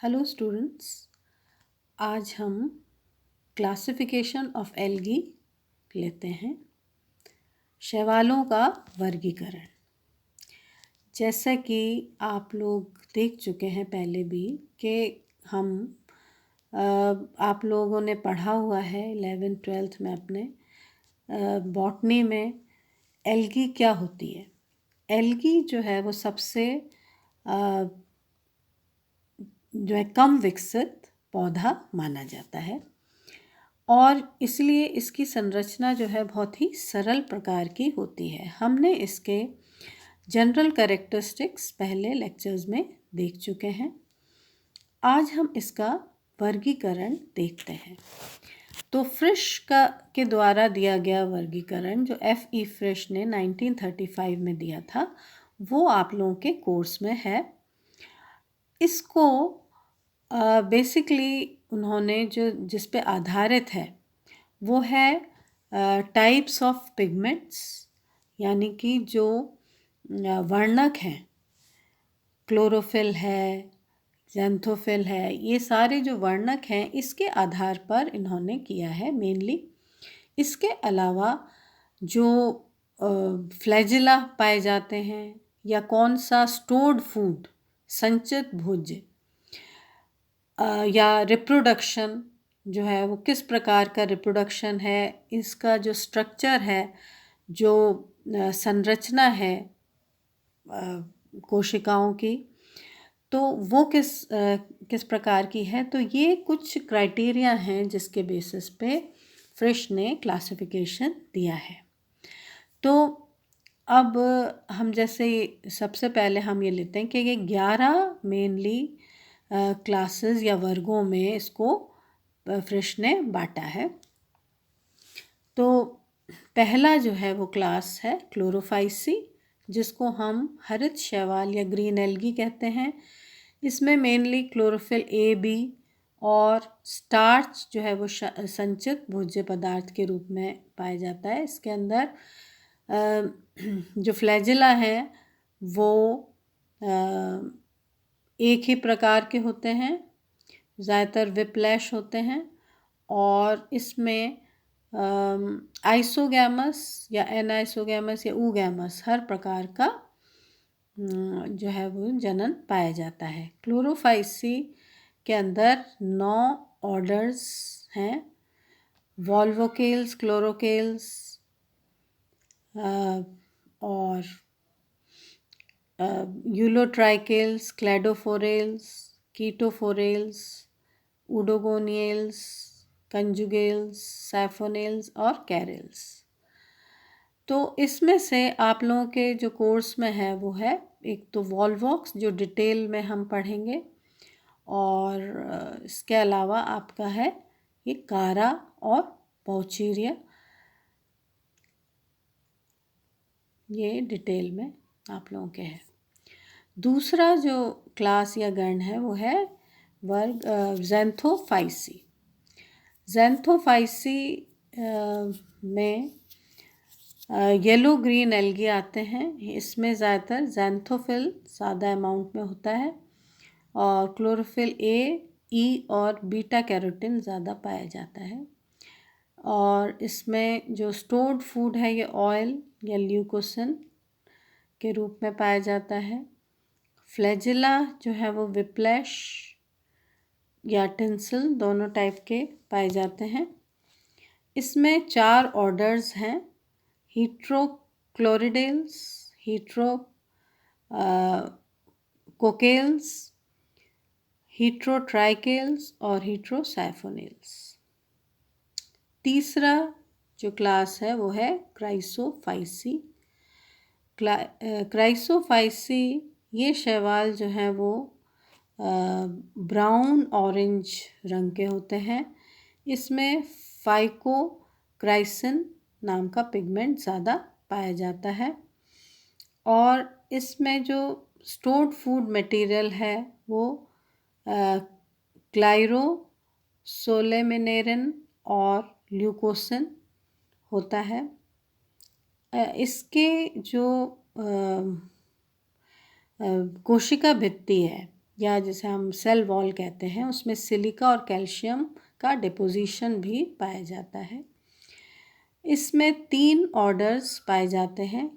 Hello students, आज हम classification of algae लेते हैं। शैवालों का वर्गीकरण। जैसा कि आप लोग देख चुके हैं पहले भी कि हम आप लोगों ने पढ़ा हुआ है 11th-12th में अपने बॉटनी में एल्गी क्या होती है। एल्गी जो है वो सबसे जो है कम विकसित पौधा माना जाता है और इसलिए इसकी संरचना जो है बहुत ही सरल प्रकार की होती है। हमने इसके जनरल कैरेक्टरिस्टिक्स पहले लेक्चर्स में देख चुके हैं। आज हम इसका वर्गीकरण देखते हैं। तो फ्रिश के द्वारा दिया गया वर्गीकरण जो F.E. फ्रिश ने 1935 में दिया था वो आप लोगों के कोर्स में है। इसको बेसिकली उन्होंने जिस पे आधारित है वो है टाइप्स ऑफ पिगमेंट्स, यानी कि जो वर्णक हैं, क्लोरोफिल है, ज़ैंथोफिल है, ये सारे जो वर्णक हैं इसके आधार पर इन्होंने किया है मेनली। इसके अलावा जो फ्लैजिला पाए जाते हैं या कौन सा स्टोर्ड फूड, संचित भोज्य या रिप्रोडक्शन जो है वो किस प्रकार का रिप्रोडक्शन है, इसका जो स्ट्रक्चर है, जो संरचना है कोशिकाओं की, तो वो किस प्रकार की है। तो ये कुछ क्राइटेरिया हैं जिसके बेसिस पे फ्रिश ने क्लासिफिकेशन दिया है। तो अब हम जैसे सबसे पहले हम ये लेते हैं कि ये 11 मेनली क्लासेस या वर्गों में इसको फ्रिश ने बांटा है। तो पहला जो है वो क्लास है क्लोरोफाइसी, जिसको हम हरित शैवाल या ग्रीन एल्गी कहते हैं। इसमें मेनली क्लोरोफिल ए, बी और स्टार्च जो है वो संचित भोज्य पदार्थ के रूप में पाया जाता है। इसके अंदर जो फ्लैजिला है वो एक ही प्रकार के होते हैं, ज़्यादातर विप्लैश होते हैं और इसमें आइसोगैमस या एनाइसोगैमस या ऊगैमस हर प्रकार का जो है वो जनन पाया जाता है। क्लोरोफाइसी के अंदर 9 ऑर्डर्स हैं, वॉल्वोकेल्स, क्लोरोकेल्स और यूलोट्राइकेल्स, क्लेडोफोरेल्स, कीटोफोरेल्स, उडोगोनियल्स, कंजुगेल्स, सैफोनेल्स और कैरेल्स। तो इसमें से आप लोगों के जो कोर्स में है वो है एक तो वॉल्वॉक्स जो डिटेल में हम पढ़ेंगे, और इसके अलावा आपका है ये कारा और पौचीरिया, ये डिटेल में आप लोगों के है। दूसरा जो क्लास या गण है वो है वर्ग ज़ैंथोफाइसी। ज़ैंथोफाइसी में येलो ग्रीन एल्गी आते हैं। इसमें ज़्यादातर ज़ैंथोफिल ज़्यादा अमाउंट में होता है और क्लोरोफिल ए, ई और बीटा कैरोटीन ज़्यादा पाया जाता है। और इसमें जो स्टोर्ड फूड है ये ऑयल या ल्यूकोसिन के रूप में पाया जाता है। फ्लैजिला जो है वो विप्लैश या टिंसल दोनों टाइप के पाए जाते हैं। इसमें 4 ऑर्डर्स हैं, हीट्रोक्लोरिडेल्स, कोकेल्स, हीट्रोट्राइकेल्स और हीट्रोसैफोनेल्स। तीसरा जो क्लास है वो है क्राइसोफाइसी। क्राइसोफाइसी ये शैवाल जो है वो ब्राउन ऑरेंज रंग के होते हैं। इसमें फाइकोक्राइसिन नाम का पिगमेंट ज़्यादा पाया जाता है और इसमें जो स्टोर्ड फूड मटेरियल है वो क्लाइरोसोलेमिनेरिन और ल्यूकोसिन होता है। इसके जो कोशिका भित्ति है या जिसे हम सेल वॉल कहते हैं, उसमें सिलिका और कैल्शियम का डिपोजिशन भी पाया जाता है। इसमें 3 ऑर्डर्स पाए जाते हैं,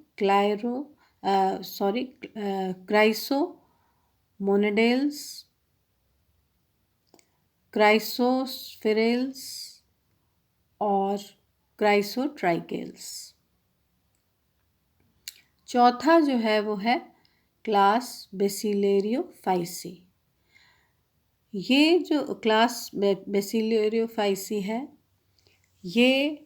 क्राइसोमोनेडेल्स, क्राइसोस्फेरेल्स और क्राइसोट्राइकेल्स। चौथा जो है वो है क्लास बेसिलेरियोफाइसी। ये जो क्लास बेसिलेरियोफाइसी है, ये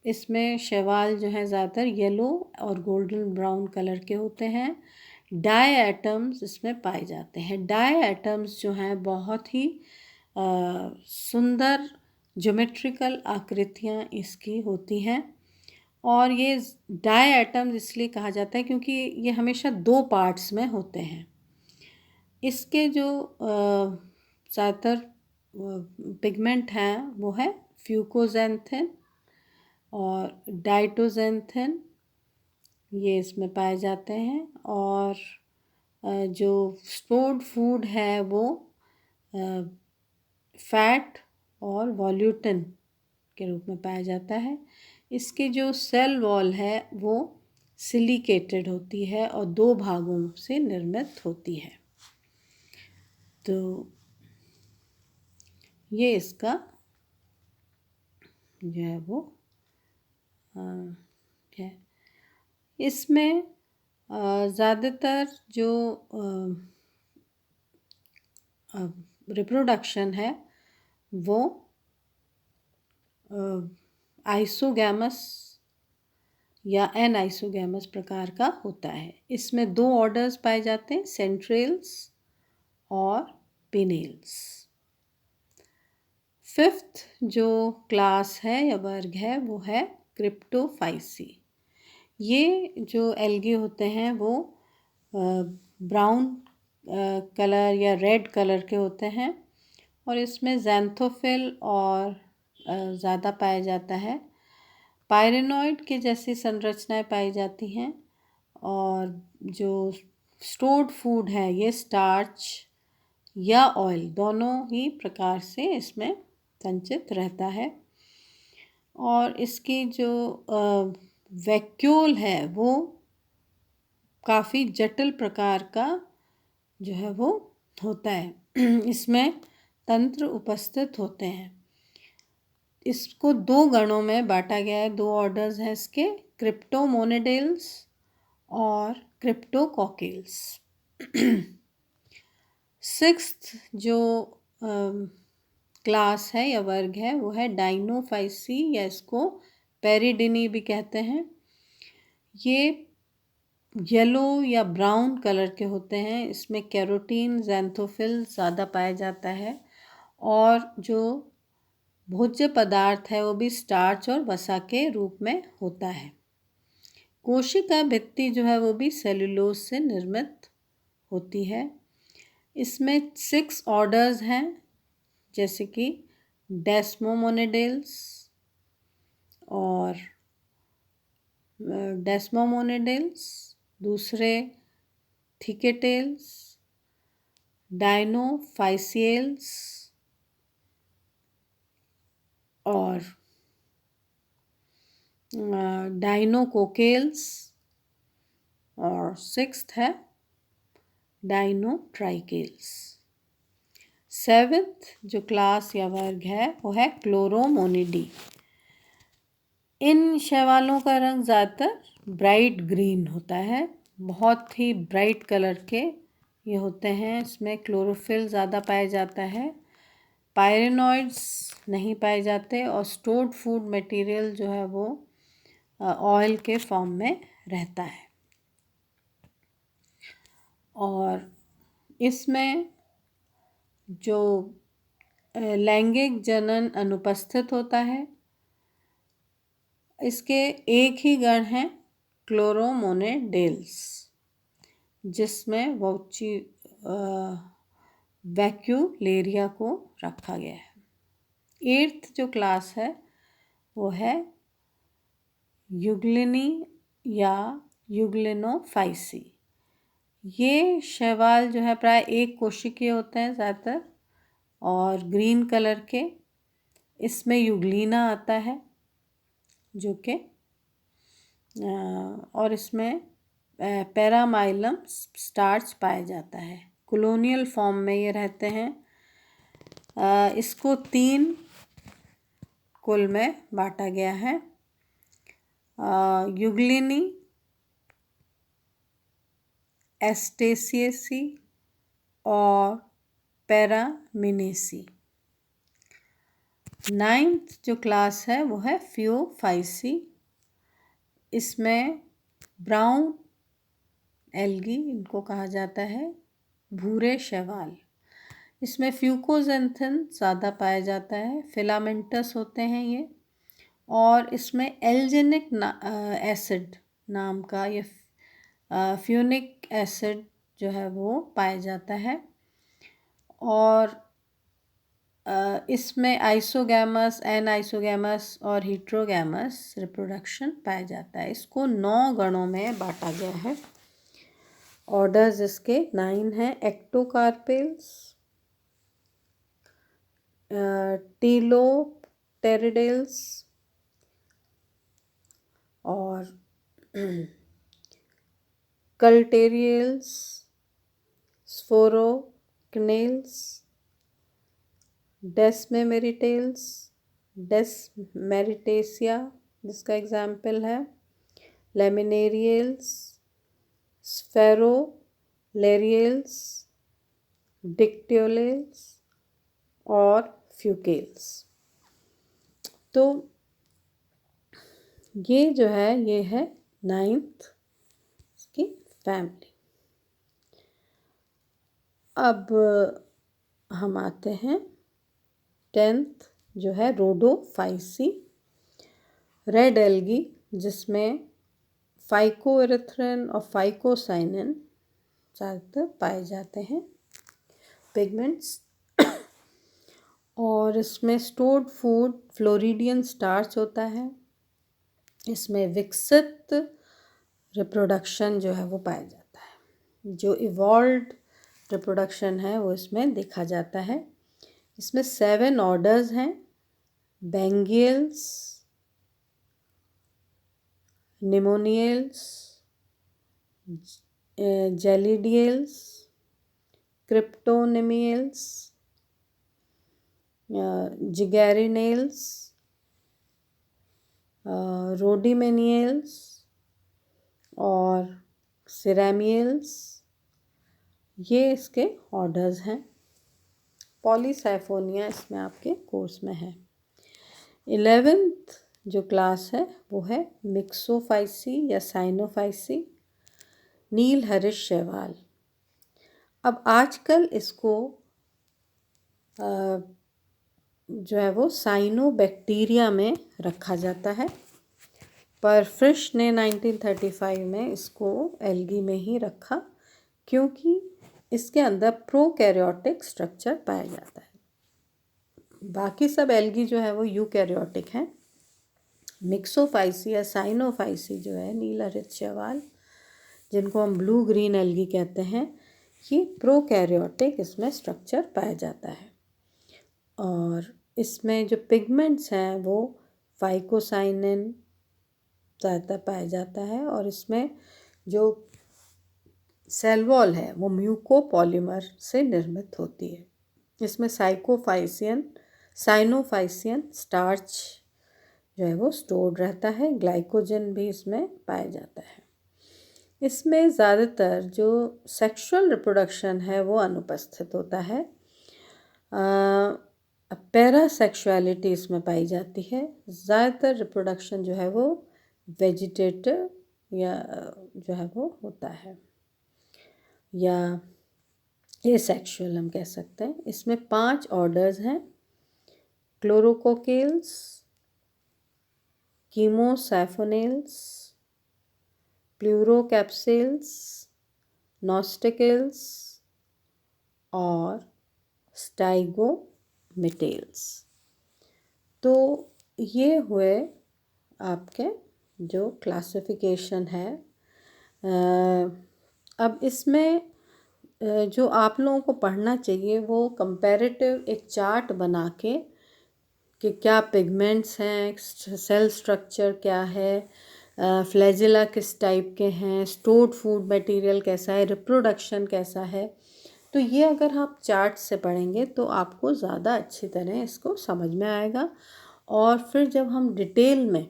इसमें शैवाल जो है ज़्यादातर येलो और गोल्डन ब्राउन कलर के होते हैं। डाई एटम्स इसमें पाए जाते हैं। डाई एटम्स जो हैं बहुत ही सुंदर ज्योमेट्रिकल आकृतियाँ इसकी होती हैं, और ये डाई एटम्स इसलिए कहा जाता है क्योंकि ये हमेशा 2 पार्ट्स में होते हैं। इसके जो ज़्यादातर पिगमेंट हैं वो है फ्यूकोजेंथिन और डाइटोजेंथिन, ये इसमें पाए जाते हैं। और जो स्टोर्ड फूड है वो फैट और वॉल्यूटिन के रूप में पाया जाता है। इसकी जो सेल वॉल है वो सिलिकेटेड होती है और 2 भागों से निर्मित होती है। तो ये इसका जो है वो है। इसमें ज़्यादातर जो रिप्रोडक्शन है वो आइसोगैमस या एनाइसोगैमस प्रकार का होता है। इसमें 2 ऑर्डर्स पाए जाते हैं, सेंट्रेल्स और पिनेल्स। 5th जो क्लास है या वर्ग है वो है क्रिप्टोफाइसी। ये जो एल्गे होते हैं वो ब्राउन कलर या रेड कलर के होते हैं, और इसमें ज़ैंथोफिल और ज़्यादा पाया जाता है। पायरेनॉइड के जैसी संरचनाएं पाई जाती हैं, और जो स्टोर्ड फूड है ये स्टार्च या ऑयल दोनों ही प्रकार से इसमें संचित रहता है। और इसकी जो वैक्यूल है वो काफ़ी जटिल प्रकार का जो है वो होता है। इसमें तंत्र उपस्थित होते हैं। इसको 2 गणों में बांटा गया है, 2 ऑर्डर्स हैं इसके, क्रिप्टोमोनेडेल्स और क्रिप्टोकॉकेल्स। 6th जो क्लास है या वर्ग है वो है डाइनोफाइसी, या इसको पेरिडिनी भी कहते हैं। ये येलो या ब्राउन कलर के होते हैं। इसमें कैरोटीन, ज़ैंथोफिल ज़्यादा पाया जाता है, और जो भोज्य पदार्थ है वो भी स्टार्च और वसा के रूप में होता है। कोशिका भित्ति जो है वो भी सेल्यूलोज से निर्मित होती है। इसमें 6 ऑर्डर्स हैं, जैसे कि डेस्मोमोनेडेल्स और दूसरे थिकेटेल्स, डाइनोफाइसियल्स और डाइनोकोकेल्स, और 6th है डाइनोट्राइकेल्स। 7th जो क्लास या वर्ग है वो है क्लोरोमोनिडी। इन शैवालों का रंग ज़्यादातर ब्राइट ग्रीन होता है, बहुत ही ब्राइट कलर के ये होते हैं। इसमें क्लोरोफिल ज़्यादा पाया जाता है, पायरेनॉइड्स नहीं पाए जाते, और स्टोर्ड फूड मटेरियल जो है वो ऑयल के फॉर्म में रहता है। और इसमें जो लैंगिक जनन अनुपस्थित होता है, इसके एक ही गण है क्लोरोमोनेडेल्स, जिसमें वैक्यूलेरिया को रखा गया है। 8th जो क्लास है वो है यूग्लिनी या यूग्लिनोफाइसी। ये शैवाल जो है प्राय एक कोशिकीय होते हैं ज़्यादातर और ग्रीन कलर के। इसमें यूग्लिना आता है जो कि और इसमें पैरामाइलम स्टार्च पाया जाता है। कॉलोनियल फॉर्म में ये रहते हैं। इसको 3 कुल में बांटा गया है। यूग्लिनी, एस्टेसिएसी और पैरामिनेसी। 9th जो क्लास है वो है फियोफाइसी। इसमें ब्राउन एल्गी इनको कहा जाता है, भूरे शैवाल। इसमें फ्यूकोजेंथिन ज़्यादा पाया जाता है, फिलामेंटस होते हैं ये। और इसमें एल्जेनिक एसिड नाम का ये फ्यूनिक एसिड जो है वो पाया जाता है। और इसमें आइसोगैमस, एनाइसोगैमस और हीट्रोगैमस रिप्रोडक्शन पाया जाता है। इसको 9 गणों में बांटा गया है। ऑर्डर्स इसके 9 हैं। एक्टोकार्पेल्स, टीलोप्टेरिडेल्स और कल्टेरियल्स, स्फोरोक्नेल्स, डेस्मेमेरिटेल्स, डेस्मेरिटेसिया जिसका एग्जाम्पल है, लेमिनेरियल्स, स्फेरोलेरियल्स, डिक्टियोलेल्स और फ्यूकेल्स। तो ये जो है ये है 9th की फैमिली। अब हम आते हैं 10th जो है रोडोफाइसी। रेड एल्गी जिसमें फाइकोएरिथ्रिन और फाइकोसाइनिन ज़्यादातर पाए जाते हैं पिगमेंट्स। और इसमें स्टोर्ड फूड फ्लोरिडियन स्टार्च होता है। इसमें विकसित रिप्रोडक्शन जो है वो पाया जाता है। जो इवॉल्व्ड रिप्रोडक्शन है वो इसमें देखा जाता है। इसमें 7 ऑर्डर्स हैं। बेंगियल्स, निमोनियल्स, जेलिडियल्स, क्रिप्टोनिमियल्स, जिगैरिनेल्स, रोडिमेनियल्स और सिरेमियल्स। ये इसके ऑर्डर्स हैं। पॉलीसाइफोनिया इसमें आपके कोर्स में है। 11th जो क्लास है वो है मिक्सोफाइसी या साइनोफाइसी, नील हरिश शैवाल। अब आजकल इसको जो है वो साइनोबैक्टीरिया में रखा जाता है, पर फ्रिश ने 1935 में इसको एल्गी में ही रखा क्योंकि इसके अंदर प्रोकैरियोटिक स्ट्रक्चर पाया जाता है। बाकी सब एल्गी जो है वो यूकैरियोटिक हैं। मिक्सोफाइसी या साइनोफाइसी जो है नील हरित शैवाल, जिनको हम ब्लू ग्रीन एल्गी कहते हैं, ये प्रोकैरियोटिक इसमें स्ट्रक्चर पाया जाता है। और इसमें जो पिगमेंट्स हैं वो फाइकोसाइनिन ज़्यादा पाया जाता है। और इसमें जो सेल वॉल है वो म्यूकोपॉलीमर से निर्मित होती है। इसमें साइनोफाइसियन स्टार्च जो है वो स्टोर्ड रहता है। ग्लाइकोजन भी इसमें पाया जाता है। इसमें ज़्यादातर जो सेक्सुअल रिप्रोडक्शन है वो अनुपस्थित होता है। पैरासेक्सुअलिटी इसमें पाई जाती है। ज़्यादातर रिप्रोडक्शन जो है वो वेजिटेटिव या जो है वो होता है, या एसेक्सुअल हम कह सकते हैं। इसमें 5 ऑर्डर्स हैं। क्लोरोकोकेल्स, कीमोसैफोनेल्स, प्लूरोकैप्सेल्स, नॉस्टिकल्स और स्टाइगोमिटेल्स। तो ये हुए आपके जो क्लासिफिकेशन है अब इसमें जो आप लोगों को पढ़ना चाहिए वो कंपैरेटिव एक चार्ट बना के कि क्या पिगमेंट्स हैं, सेल स्ट्रक्चर क्या है, फ्लैजिला किस टाइप के हैं, स्टोर्ड फूड मटेरियल कैसा है, रिप्रोडक्शन कैसा है। तो ये अगर आप चार्ट से पढ़ेंगे तो आपको ज़्यादा अच्छी तरह इसको समझ में आएगा। और फिर जब हम डिटेल में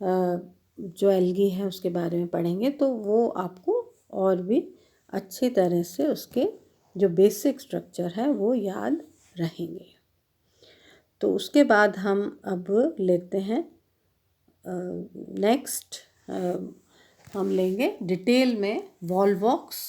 जो एल्गी है उसके बारे में पढ़ेंगे तो वो आपको और भी अच्छी तरह से उसके जो बेसिक स्ट्रक्चर है वो याद रहेंगे। तो उसके बाद हम अब लेते हैं नेक्स्ट हम लेंगे डिटेल में वॉल्वॉक्स